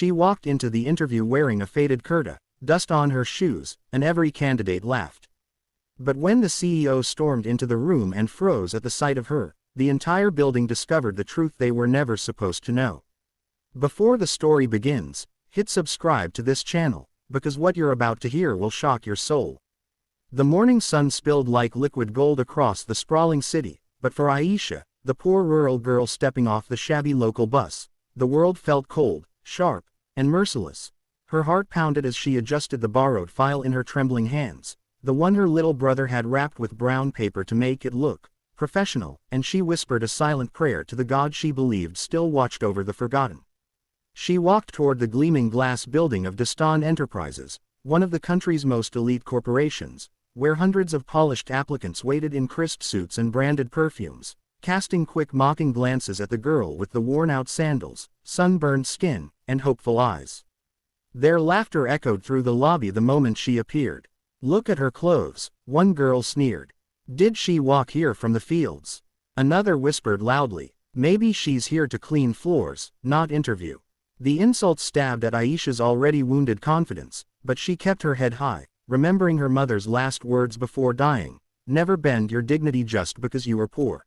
She walked into the interview wearing a faded kurta, dust on her shoes, and every candidate laughed. But when the CEO stormed into the room and froze at the sight of her, the entire building discovered the truth they were never supposed to know. Before the story begins, hit subscribe to this channel, because what you're about to hear will shock your soul. The morning sun spilled like liquid gold across the sprawling city, but for Aisha, the poor rural girl stepping off the shabby local bus, the world felt cold, sharp, and merciless. Her heart pounded as she adjusted the borrowed file in her trembling hands, the one her little brother had wrapped with brown paper to make it look professional, and she whispered a silent prayer to the God she believed still watched over the forgotten. She walked toward the gleaming glass building of Destan Enterprises, one of the country's most elite corporations, where hundreds of polished applicants waited in crisp suits and branded perfumes, casting quick mocking glances at the girl with the worn-out sandals, sunburned skin, and hopeful eyes. Their laughter echoed through the lobby the moment she appeared. "Look at her clothes," one girl sneered. "Did she walk here from the fields?" Another whispered loudly, "Maybe she's here to clean floors, not interview." The insult stabbed at Aisha's already wounded confidence, but she kept her head high, remembering her mother's last words before dying, "Never bend your dignity just because you are poor."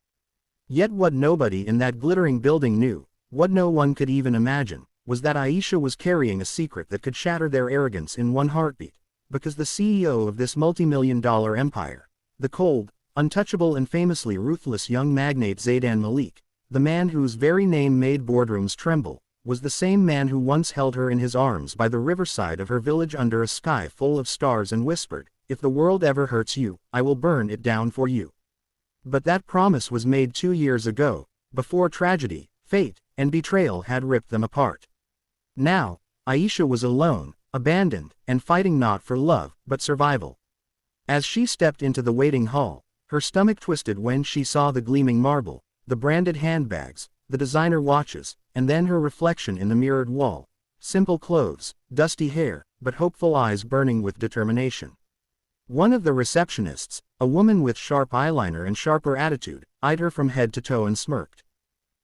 Yet what nobody in that glittering building knew, what no one could even imagine, was that Aisha was carrying a secret that could shatter their arrogance in one heartbeat, because the CEO of this multi-million-dollar empire, the cold, untouchable and famously ruthless young magnate Zaidan Malik, the man whose very name made boardrooms tremble, was the same man who once held her in his arms by the riverside of her village under a sky full of stars and whispered, "If the world ever hurts you, I will burn it down for you." But that promise was made 2 years ago, before tragedy, fate, and betrayal had ripped them apart. Now, Aisha was alone, abandoned, and fighting not for love, but survival. As she stepped into the waiting hall, her stomach twisted when she saw the gleaming marble, the branded handbags, the designer watches, and then her reflection in the mirrored wall. Simple clothes, dusty hair, but hopeful eyes burning with determination. One of the receptionists, a woman with sharp eyeliner and sharper attitude, eyed her from head to toe and smirked.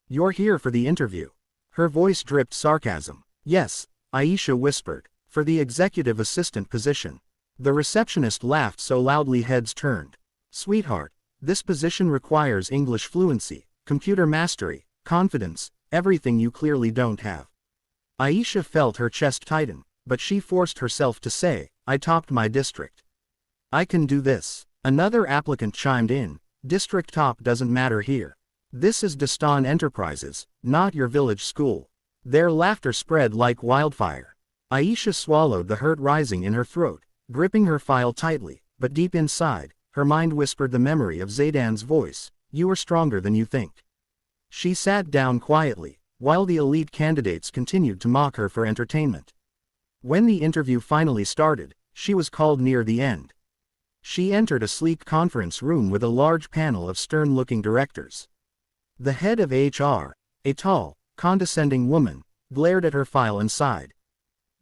"You're here for the interview." Her voice dripped sarcasm. "Yes," Aisha whispered, "for the executive assistant position." The receptionist laughed so loudly heads turned. "Sweetheart, this position requires English fluency, computer mastery, confidence, everything you clearly don't have." Aisha felt her chest tighten, but she forced herself to say, "I topped my district. I can do this." Another applicant chimed in, "District top doesn't matter here. This is Destan Enterprises, not your village school." Their laughter spread like wildfire. Aisha swallowed the hurt rising in her throat, gripping her file tightly, but deep inside, her mind whispered the memory of Zaidan's voice, "You are stronger than you think." She sat down quietly, while the elite candidates continued to mock her for entertainment. When the interview finally started, she was called near the end. She entered a sleek conference room with a large panel of stern-looking directors. The head of HR, a tall, condescending woman, glared at her file and sighed.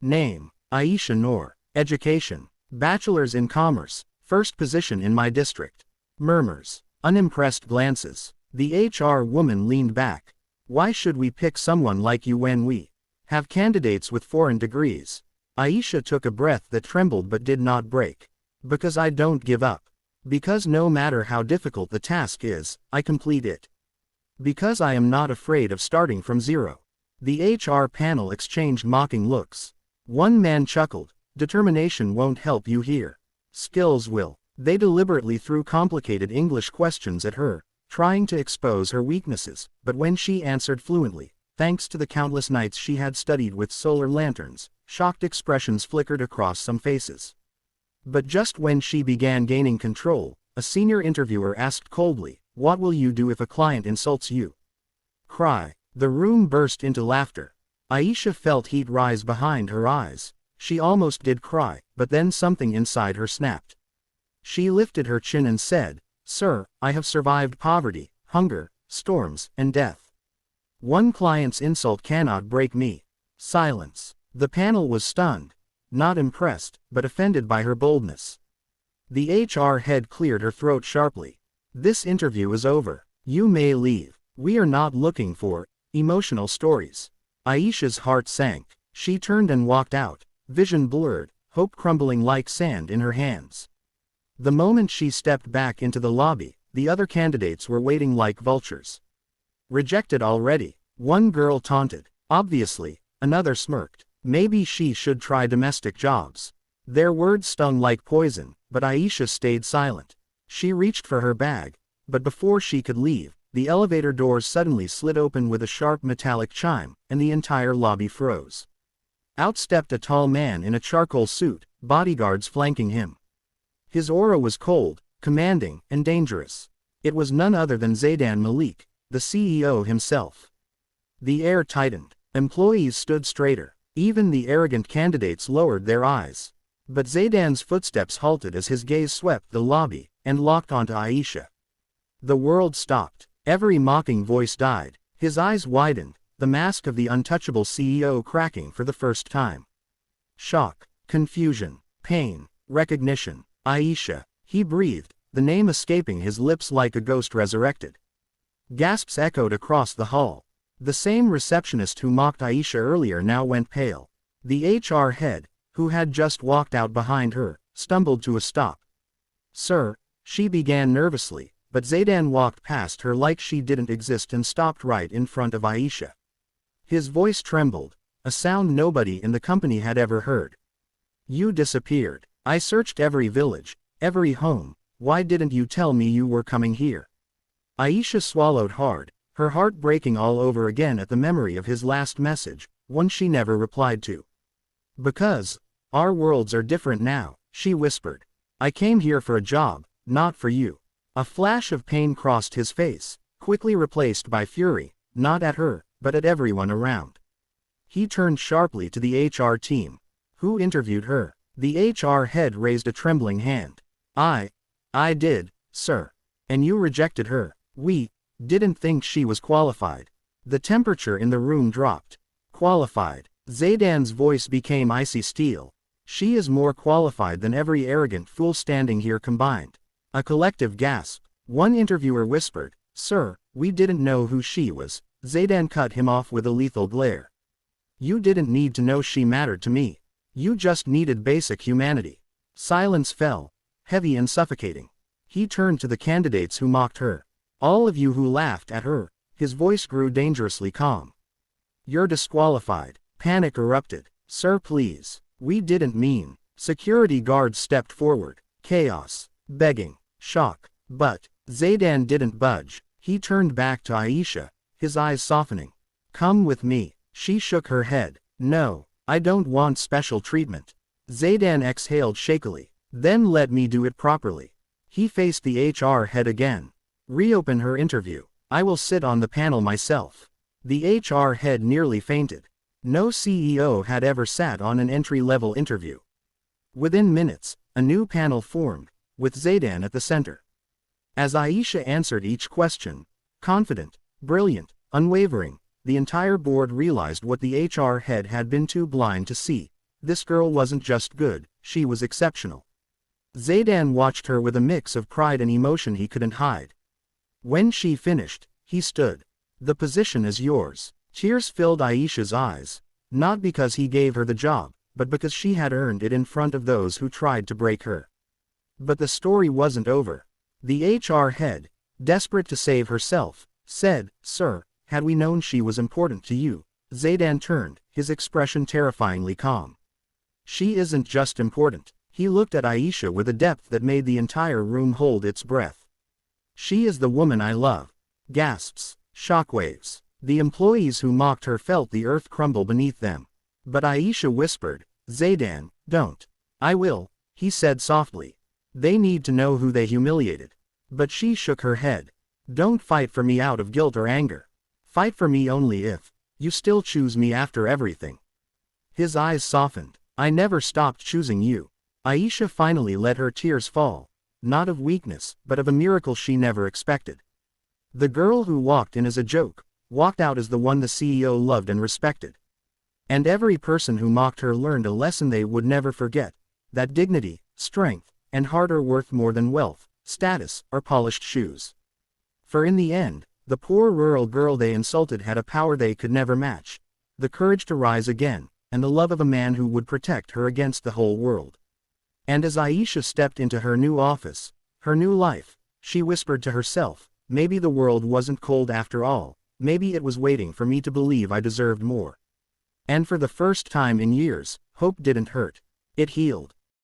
"Name, Aisha Noor. Education, Bachelor's in Commerce, first position in my district." Murmurs, unimpressed glances. The HR woman leaned back. "Why should we pick someone like you when we have candidates with foreign degrees?" Aisha took a breath that trembled but did not break. "Because I don't give up. Because no matter how difficult the task is, I complete it. Because I am not afraid of starting from zero." The HR panel exchanged mocking looks. One man chuckled, "Determination won't help you here. Skills will." They deliberately threw complicated English questions at her, trying to expose her weaknesses, but when she answered fluently, thanks to the countless nights she had studied with solar lanterns, shocked expressions flickered across some faces. But just when she began gaining control, a senior interviewer asked coldly, "What will you do if a client insults you?" "Cry." The room burst into laughter. Aisha felt heat rise behind her eyes. She almost did cry, but then something inside her snapped. She lifted her chin and said, "Sir, I have survived poverty, hunger, storms, and death. One client's insult cannot break me." Silence. The panel was stunned. Not impressed, but offended by her boldness. The HR head cleared her throat sharply. "This interview is over. You may leave. We are not looking for emotional stories." Aisha's heart sank. She turned and walked out, vision blurred, hope crumbling like sand in her hands. The moment she stepped back into the lobby, the other candidates were waiting like vultures. Rejected already, one girl taunted. Obviously, another smirked. Maybe she should try domestic jobs. Their words stung like poison, but Aisha stayed silent. She reached for her bag, but before she could leave, the elevator doors suddenly slid open with a sharp metallic chime, and the entire lobby froze. Out stepped a tall man in a charcoal suit, bodyguards flanking him. His aura was cold, commanding, and dangerous. It was none other than Zaydan Malik, the CEO himself. The air tightened. Employees stood straighter. Even the arrogant candidates lowered their eyes. But Zaydan's footsteps halted as his gaze swept the lobby, and locked onto Aisha. The world stopped. Every mocking voice died. His eyes widened, the mask of the untouchable CEO cracking for the first time. Shock, confusion, pain, recognition. Aisha, he breathed, the name escaping his lips like a ghost resurrected. Gasps echoed across the hall. The same receptionist who mocked Aisha earlier now went pale. The HR head, who had just walked out behind her, stumbled to a stop. "Sir," she began nervously, but Zaydan walked past her like she didn't exist and stopped right in front of Aisha. His voice trembled, a sound nobody in the company had ever heard. "You disappeared. I searched every village, every home. Why didn't you tell me you were coming here?" Aisha swallowed hard, her heart breaking all over again at the memory of his last message, one she never replied to. "Because our worlds are different now," she whispered. "I came here for a job, not for you." A flash of pain crossed his face, quickly replaced by fury, not at her, but at everyone around. He turned sharply to the HR team. "Who interviewed her?" The HR head raised a trembling hand. I did, sir. And you rejected her." "We didn't think she was qualified." The temperature in the room dropped. "Qualified." Zaydan's voice became icy steel. "She is more qualified than every arrogant fool standing here combined." A collective gasp. One interviewer whispered, "Sir, we didn't know who she was." Zaydan cut him off with a lethal glare. "You didn't need to know she mattered to me. You just needed basic humanity." Silence fell, heavy and suffocating. He turned to the candidates who mocked her. "All of you who laughed at her," his voice grew dangerously calm. "You're disqualified." Panic erupted. "Sir, please. We didn't mean." Security guards stepped forward. Chaos. Begging. Shock. But Zaydan didn't budge. He turned back to Aisha, his eyes softening. "Come with me." She shook her head. "No, I don't want special treatment." Zaydan exhaled shakily. "Then let me do it properly." He faced the HR head again. "Reopen her interview. I will sit on the panel myself." The HR head nearly fainted. No CEO had ever sat on an entry-level interview. Within minutes, a new panel formed, with Zaydan at the center. As Aisha answered each question, confident, brilliant, unwavering, the entire board realized what the HR head had been too blind to see. This girl wasn't just good, she was exceptional. Zaydan watched her with a mix of pride and emotion he couldn't hide. When she finished, he stood. "The position is yours." Tears filled Aisha's eyes, not because he gave her the job, but because she had earned it in front of those who tried to break her. But the story wasn't over. The HR head, desperate to save herself, said, "Sir, had we known she was important to you." Zaydan turned, his expression terrifyingly calm. "She isn't just important." He looked at Aisha with a depth that made the entire room hold its breath. "She is the woman I love." Gasps, shockwaves. The employees who mocked her felt the earth crumble beneath them. But Aisha whispered, "Zaydan, don't." "I will," he said softly. "They need to know who they humiliated." But she shook her head. "Don't fight for me out of guilt or anger. Fight for me only if you still choose me after everything." His eyes softened. "I never stopped choosing you." Aisha finally let her tears fall, not of weakness, but of a miracle she never expected. The girl who walked in as a joke, walked out as the one the CEO loved and respected. And every person who mocked her learned a lesson they would never forget, that dignity, strength, and heart are worth more than wealth, status, or polished shoes. For in the end, the poor rural girl they insulted had a power they could never match, the courage to rise again, and the love of a man who would protect her against the whole world. And as Aisha stepped into her new office, her new life, she whispered to herself, maybe the world wasn't cold after all, maybe it was waiting for me to believe I deserved more. And for the first time in years, hope didn't hurt. It healed.